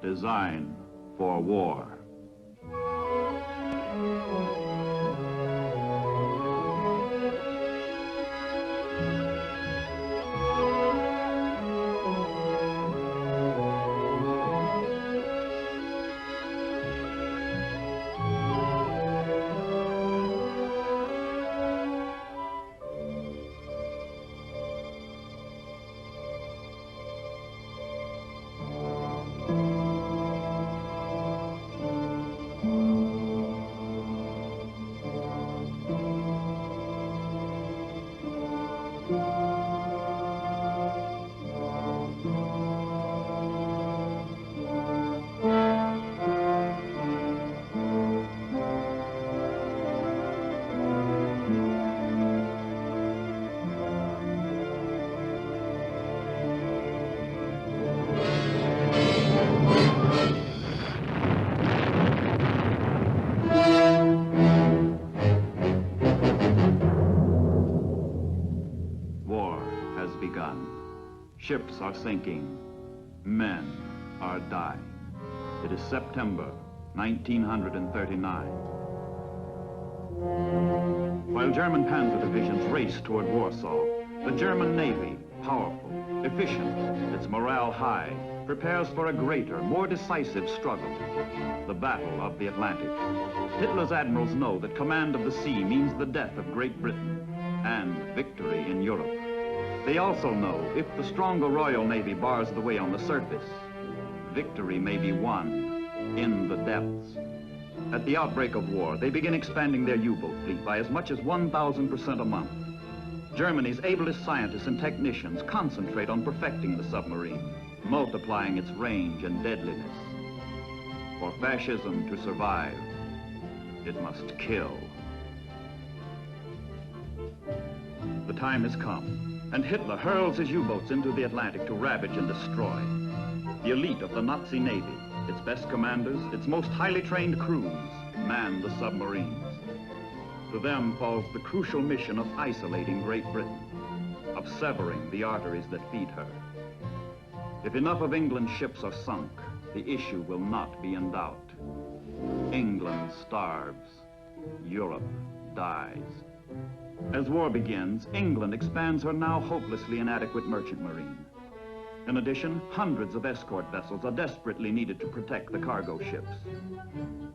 Design for war. Ships are sinking. Men are dying. It is September 1939. While German panzer divisions race toward Warsaw, the German Navy, powerful, efficient, its morale high, prepares for a greater, more decisive struggle, the Battle of the Atlantic. Hitler's admirals know that command of the sea means the death of Great Britain and victory in Europe. They also know if the stronger Royal Navy bars the way on the surface, victory may be won in the depths. At the outbreak of war, they begin expanding their U-boat fleet by as much as 1,000% a month. Germany's ablest scientists and technicians concentrate on perfecting the submarine, multiplying its range and deadliness. For fascism to survive, it must kill. The time has come, and Hitler hurls his U-boats into the Atlantic to ravage and destroy. The elite of the Nazi Navy, its best commanders, its most highly trained crews, man the submarines. To them falls the crucial mission of isolating Great Britain, of severing the arteries that feed her. If enough of England's ships are sunk, the issue will not be in doubt. England starves, Europe dies. As war begins, England expands her now hopelessly inadequate merchant marine. In addition, hundreds of escort vessels are desperately needed to protect the cargo ships.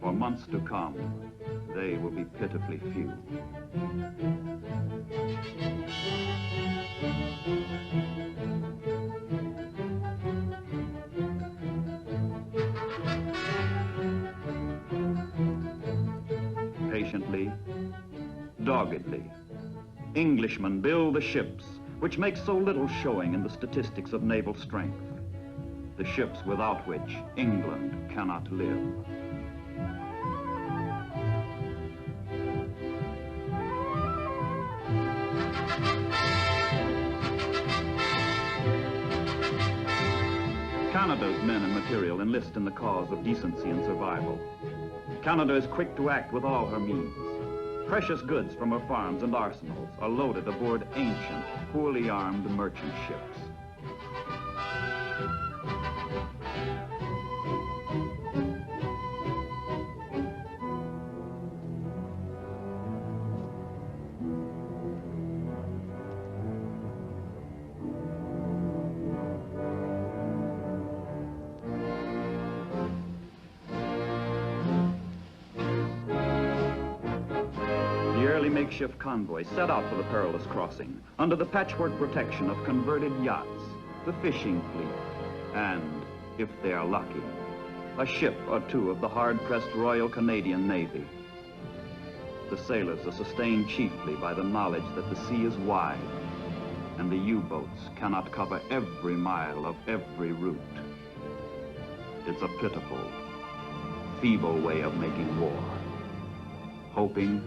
For months to come, they will be pitifully few. Patiently, doggedly, Englishmen build the ships, which make so little showing in the statistics of naval strength. The ships without which England cannot live. Canada's men and material enlist in the cause of decency and survival. Canada is quick to act with all her means. Precious goods from her farms and arsenals are loaded aboard ancient, poorly armed merchant ships. Makeshift convoy set out for the perilous crossing under the patchwork protection of converted yachts, the fishing fleet, and, if they are lucky, a ship or two of the hard-pressed Royal Canadian Navy. The sailors are sustained chiefly by the knowledge that the sea is wide and the U-boats cannot cover every mile of every route. It's a pitiful, feeble way of making war, hoping,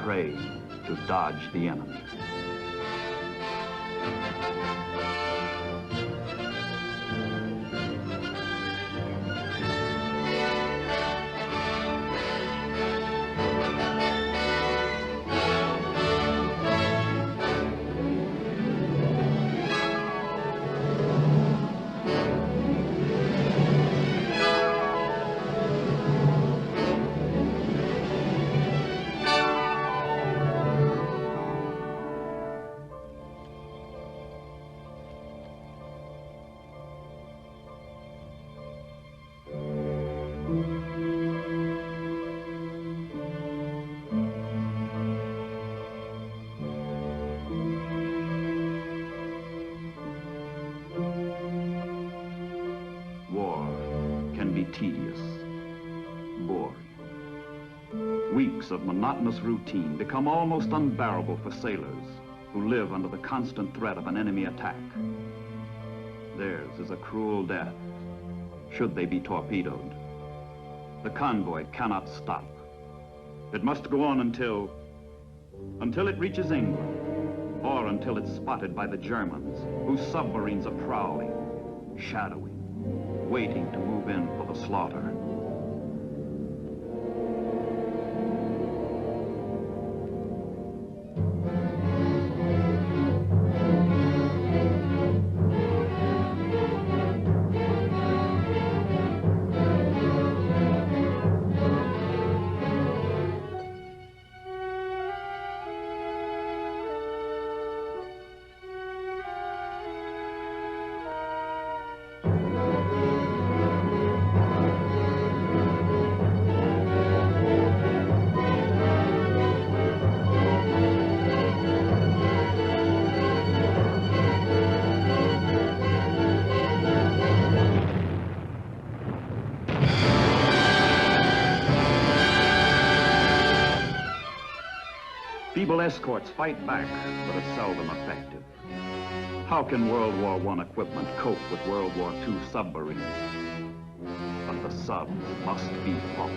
pray to dodge the enemy. tedious, boring. Weeks of monotonous routine become almost unbearable for sailors who live under the constant threat of an enemy attack. Theirs is a cruel death, should they be torpedoed. The convoy cannot stop. It must go on until it reaches England, or until it's spotted by the Germans, whose submarines are prowling, shadowing, waiting to move in for the slaughter. Feeble escorts fight back, but are seldom effective. How can World War I equipment cope with World War II submarines? But the subs must be fought.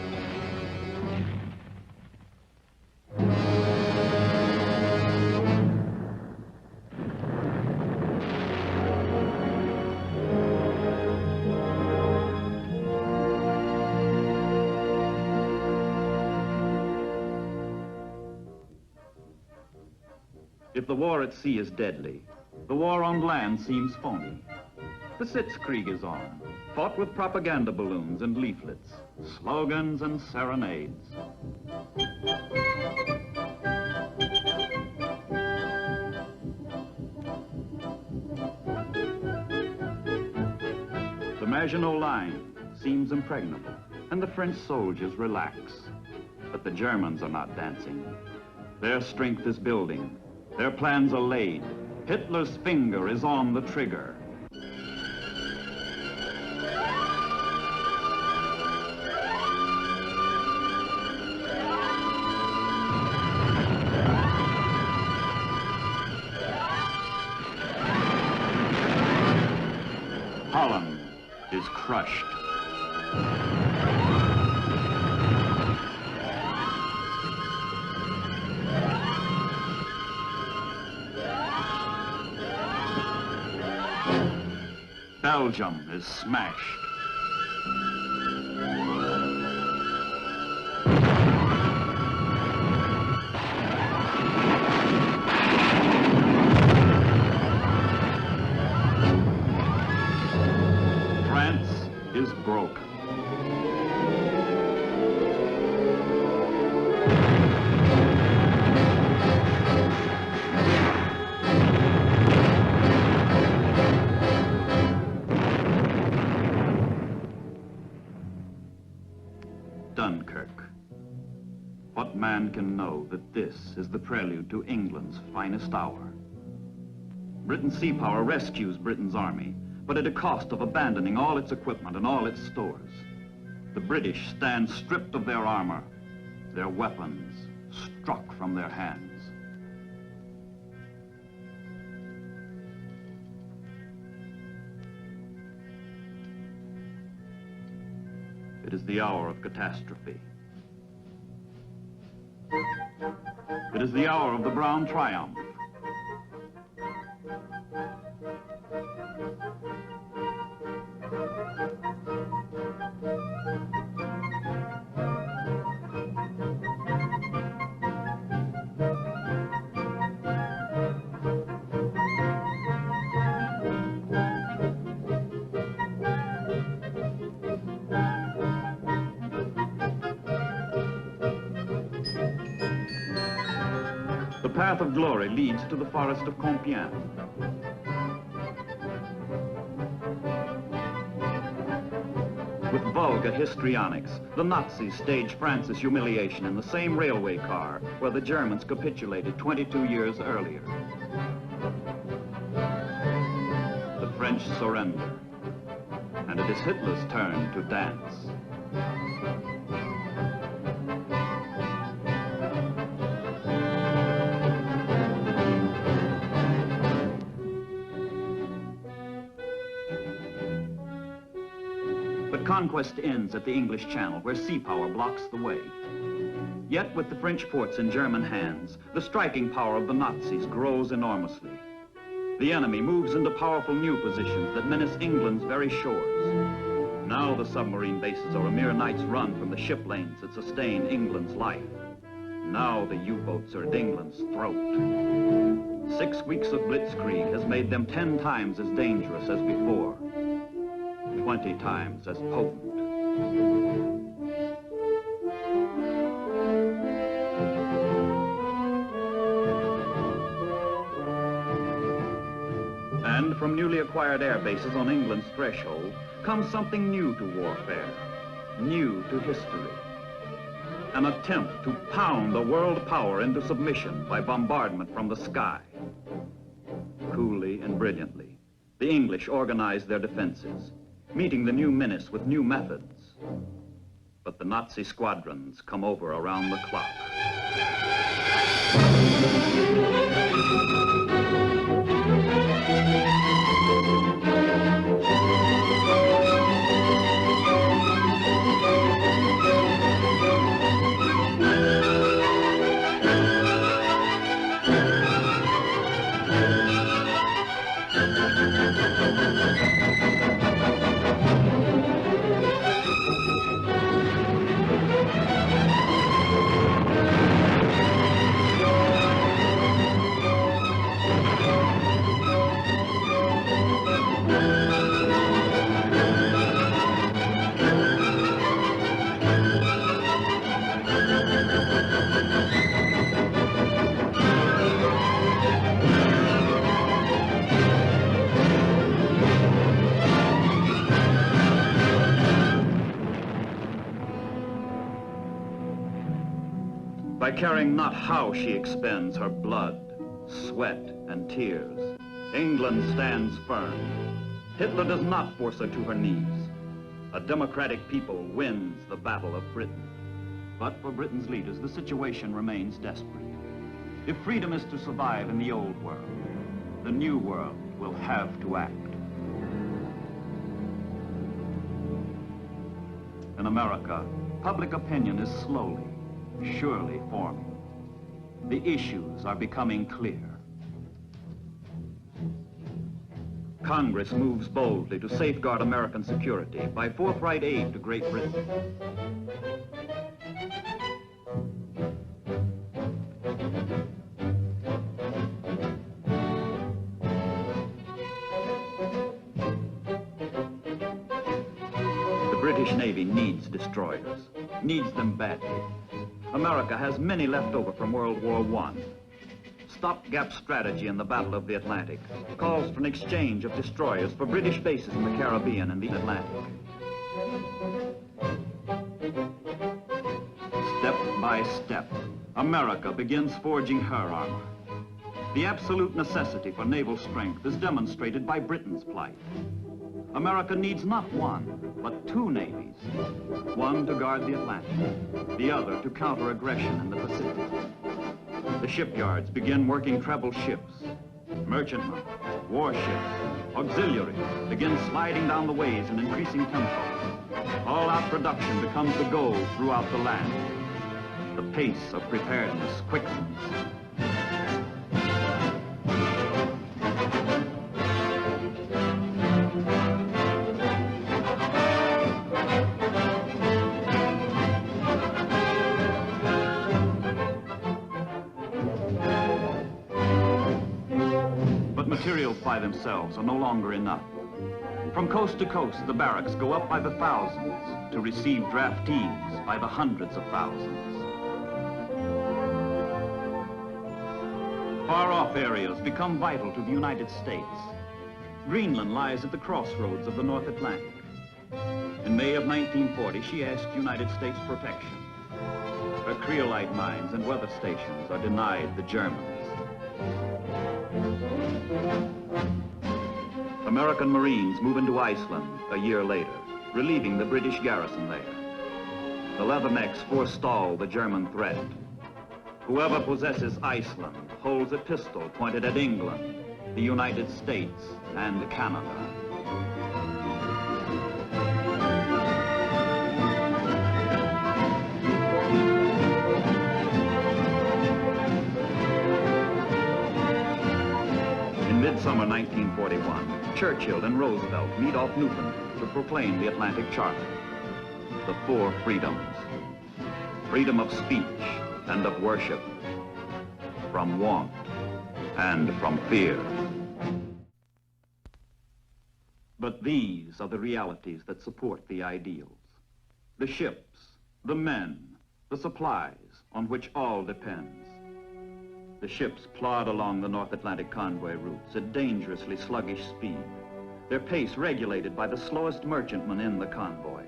If the war at sea is deadly, the war on land seems phony. The blitzkreig is on, fought with propaganda balloons and leaflets, slogans and serenades. The Maginot Line seems impregnable, and the French soldiers relax. But the Germans are not dancing. Their strength is building. Their plans are laid. Hitler's finger is on the trigger. Holland is crushed. Belgium is smashed. France is broken. Dunkirk. What man can know that this is the prelude to England's finest hour? Britain's sea power rescues Britain's army, but at a cost of abandoning all its equipment and all its stores. The British stand stripped of their armor, their weapons struck from their hands. It is the hour of catastrophe. It is the hour of the brown triumph. The path of glory leads to the forest of Compiègne. With vulgar histrionics, the Nazis staged France's humiliation in the same railway car where the Germans capitulated 22 years earlier. The French surrender, and it is Hitler's turn to dance. But conquest ends at the English Channel, where sea power blocks the way. Yet, with the French ports in German hands, the striking power of the Nazis grows enormously. The enemy moves into powerful new positions that menace England's very shores. Now the submarine bases are a mere night's run from the ship lanes that sustain England's life. Now the U-boats are at England's throat. 6 weeks of blitzkrieg has made them 10 times as dangerous as before, 20 times as potent. And from newly acquired air bases on England's threshold comes something new to warfare, new to history. An attempt to pound the world power into submission by bombardment from the sky. Coolly and brilliantly, the English organized their defenses, meeting the new menace with new methods. But the Nazi squadrons come over around the clock. By caring not how she expends her blood, sweat, and tears, England stands firm. Hitler does not force her to her knees. A democratic people wins the Battle of Britain. But for Britain's leaders, the situation remains desperate. If freedom is to survive in the old world, the new world will have to act. In America, public opinion is slowly, surely forming. The issues are becoming clear. Congress moves boldly to safeguard American security by forthright aid to Great Britain. The British Navy needs destroyers, needs them badly. America has many left over from World War I. Stopgap strategy in the Battle of the Atlantic calls for an exchange of destroyers for British bases in the Caribbean and the Atlantic. Step by step, America begins forging her armor. The absolute necessity for naval strength is demonstrated by Britain's plight. America needs not one, but 2 navies. One to guard the Atlantic, the other to counter aggression in the Pacific. The shipyards begin working treble ships. Merchantmen, warships, auxiliaries begin sliding down the ways in increasing tempo. All-out production becomes the goal throughout the land. The pace of preparedness quickens. Materials by themselves are no longer enough. From coast to coast, the barracks go up by the thousands to receive draftees by the hundreds of thousands. Far-off areas become vital to the United States. Greenland lies at the crossroads of the North Atlantic. In May of 1940, she asked United States protection. Her Creolite mines and weather stations are denied the Germans. American Marines move into Iceland a year later, relieving the British garrison there. The Leathernecks forestall the German threat. Whoever possesses Iceland holds a pistol pointed at England, the United States, and Canada. In midsummer 1941, Churchill and Roosevelt meet off Newfoundland to proclaim the Atlantic Charter. The four freedoms. Freedom of speech and of worship, from want and from fear. But these are the realities that support the ideals. The ships, the men, the supplies on which all depends. The ships plod along the North Atlantic convoy routes at dangerously sluggish speed, their pace regulated by the slowest merchantman in the convoy.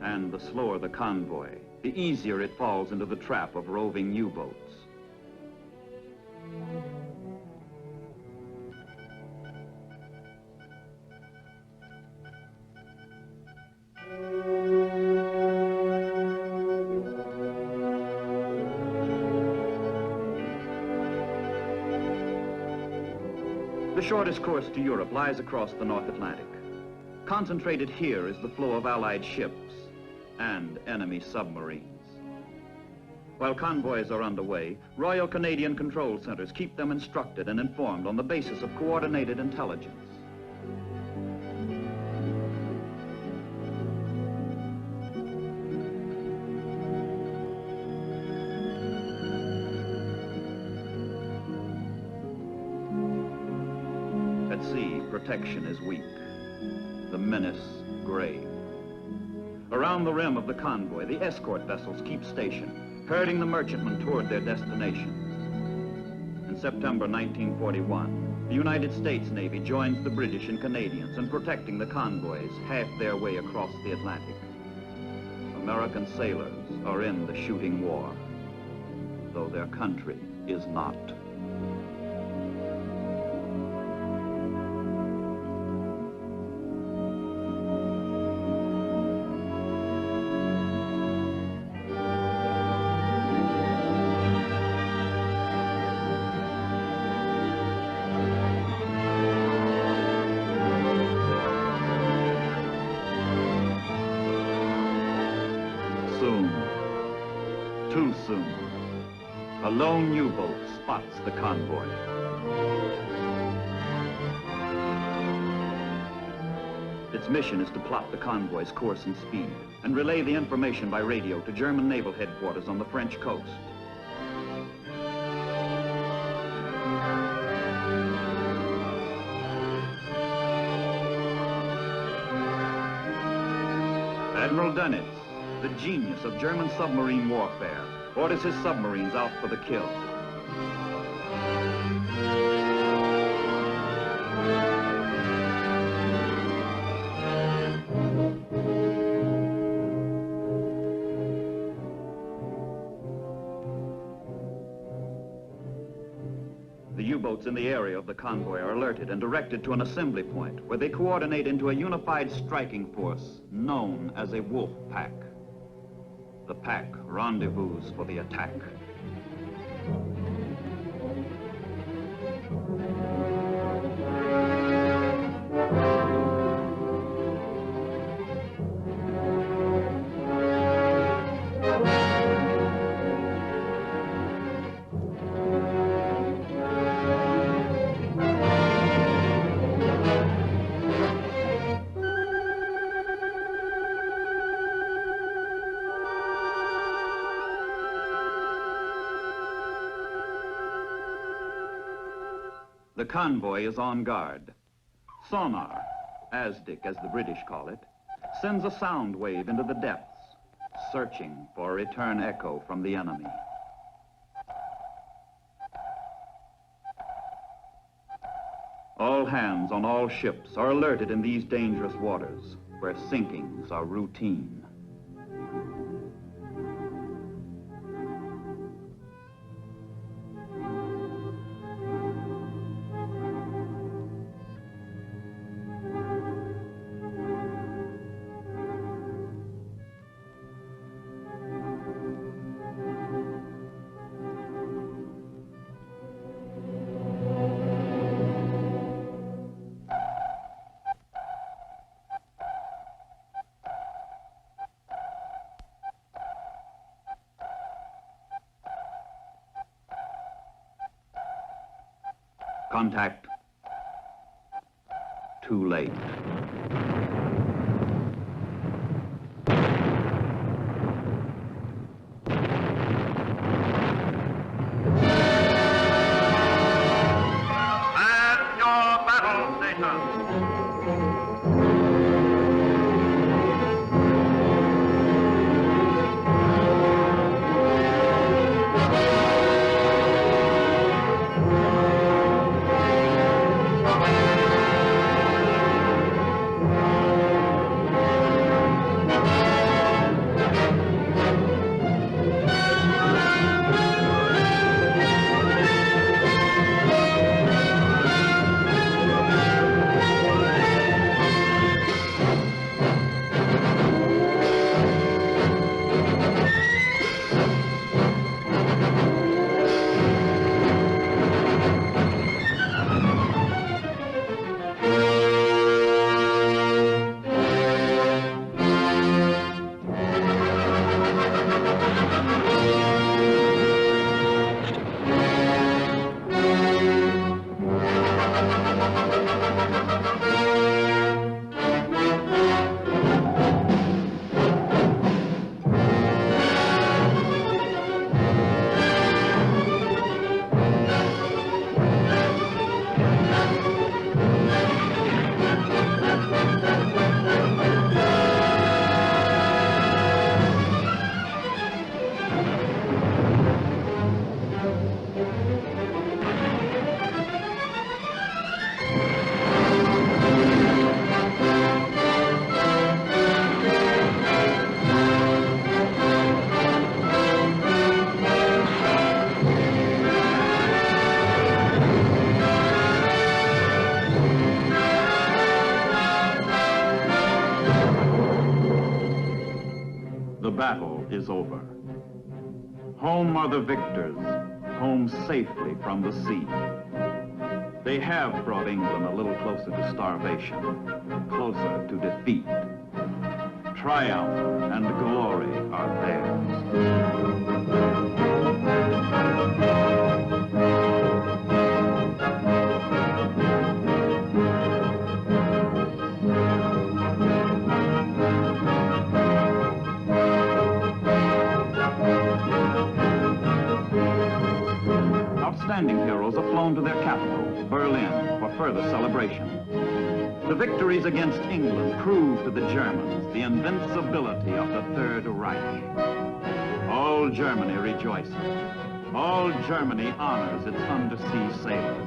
And the slower the convoy, the easier it falls into the trap of roving U-boats. The shortest course to Europe lies across the North Atlantic. Concentrated here is the flow of Allied ships and enemy submarines. While convoys are underway, Royal Canadian control centers keep them instructed and informed on the basis of coordinated intelligence. At sea, protection is weak, the menace grave. Around the rim of the convoy, the escort vessels keep station, herding the merchantmen toward their destination. In September 1941, the United States Navy joins the British and Canadians in protecting the convoys half their way across the Atlantic. American sailors are in the shooting war, though their country is not. Soon, too soon, a lone U-boat spots the convoy. Its mission is to plot the convoy's course and speed and relay the information by radio to German naval headquarters on the French coast. Admiral Dönitz, the genius of German submarine warfare, orders his submarines out for the kill. The U-boats in the area of the convoy are alerted and directed to an assembly point where they coordinate into a unified striking force known as a wolf pack. The pack rendezvous for the attack. The convoy is on guard. Sonar, ASDIC as the British call it, sends a sound wave into the depths, searching for a return echo from the enemy. All hands on all ships are alerted in these dangerous waters, where sinkings are routine. Contact. Too late. At your battle stations. The battle is over. Home are the victors, home safely from the sea. They have brought England a little closer to starvation, closer to defeat. Triumph and glory are theirs. Outstanding heroes are flown to their capital, Berlin, for further celebration. The victories against England prove to the Germans the invincibility of the Third Reich. All Germany rejoices. All Germany honors its undersea sailors.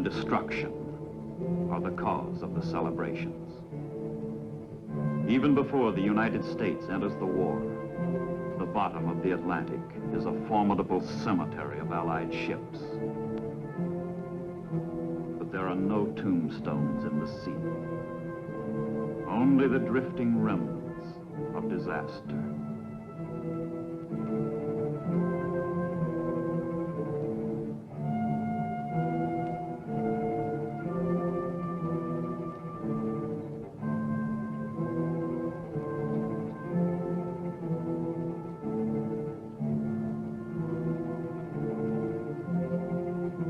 Destruction are the cause of the celebrations. Even before the United States enters the war, the bottom of the Atlantic is a formidable cemetery of Allied ships. But there are no tombstones in the sea, only the drifting remnants of disaster.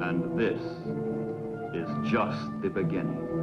And this is just the beginning.